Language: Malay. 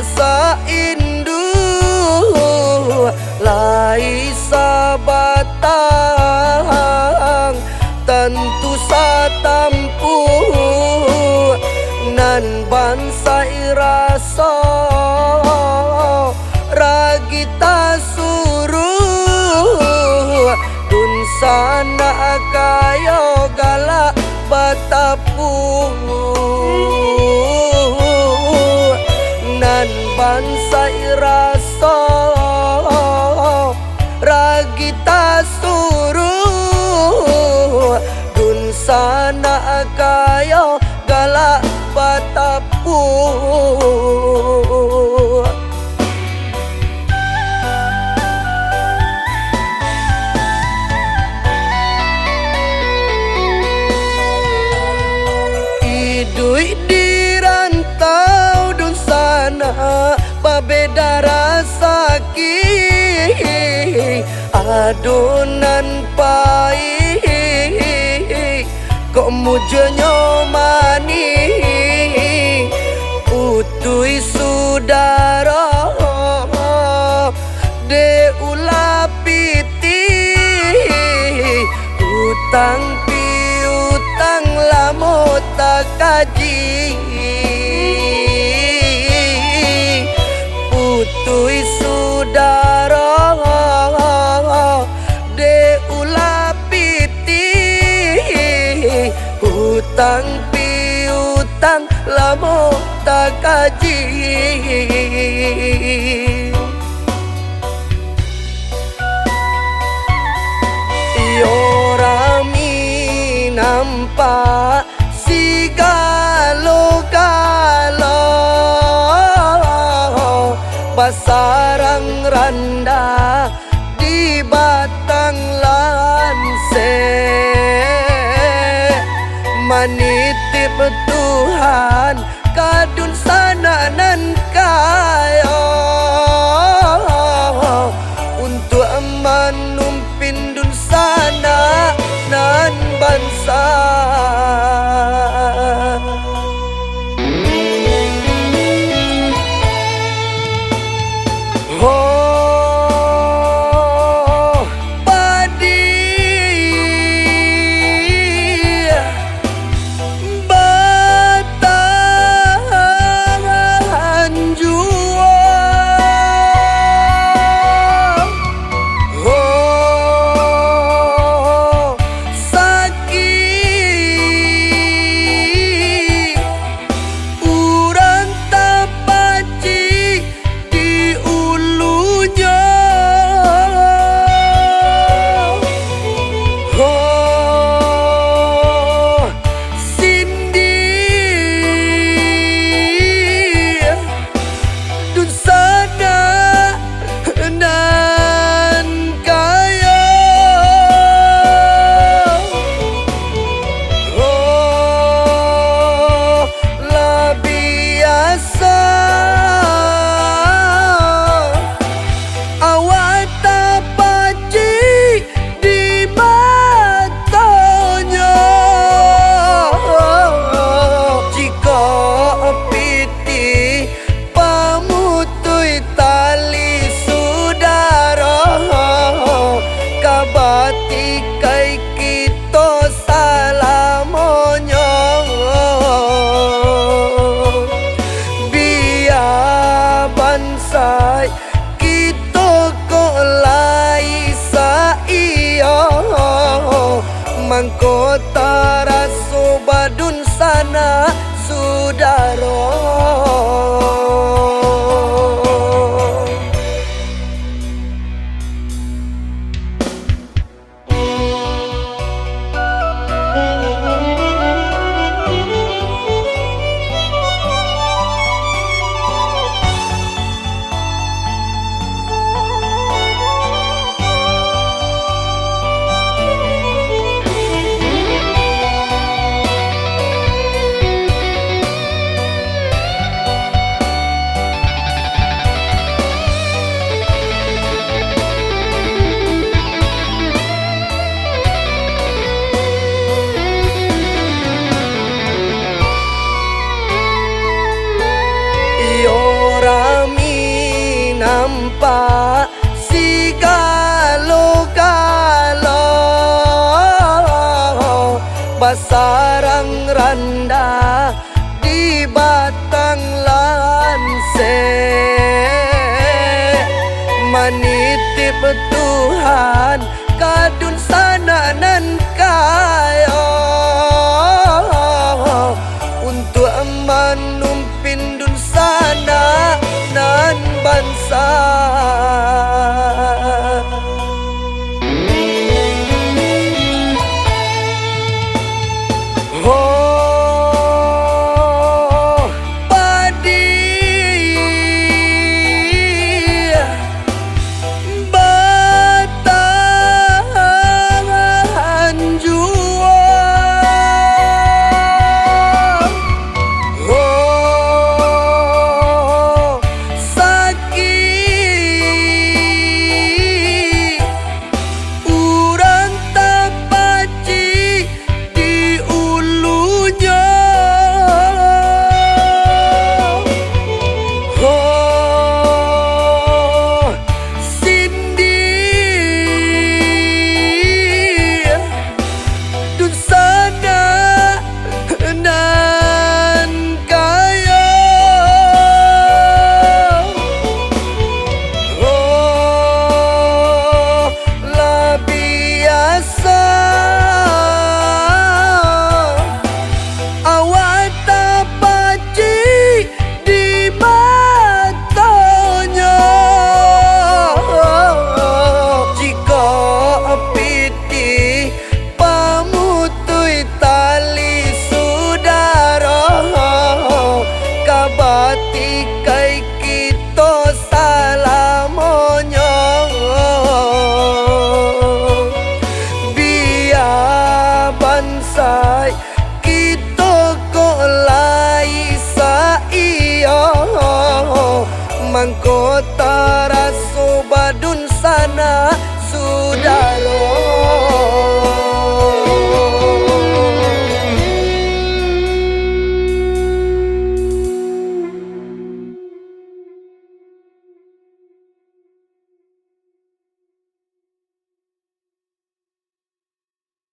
rasa indu lai sabatang tentu satampu nan bansai rasa ragita suruh dun sana kayo galak batapu nan bansai rasa ragita suruh dun sana kayo galak batapu. Idui di rantau dun sana babeda rasa ki adonan pai kok mujonyo mani utui sudara de ulapiti utang piutang lamo tak kaji utui sudara de ulapiti utang piutang lamo tak kaji. Yorami nampak si galo-galo basarang randa di batang lanse manitip Tuhan kadun sana nan kayo untuk manumpin dun sana nan bansa. Oh padi nampak sigalo-galo basarang randa di batang lansek manitip Tuhan kadun sana nan kayo untuk manumpin dun sana nan bansa. Oh, padi batang juang. Oh, sakit urang tapaci di ulunya. Oh, Cindy dun sana nan kayo. Oh, la biasa awak tapaci di matanya. Jika piti pamutui tali sudara kabati kai kita salamonyo biar bansai kita kok lai sa iyo mangkota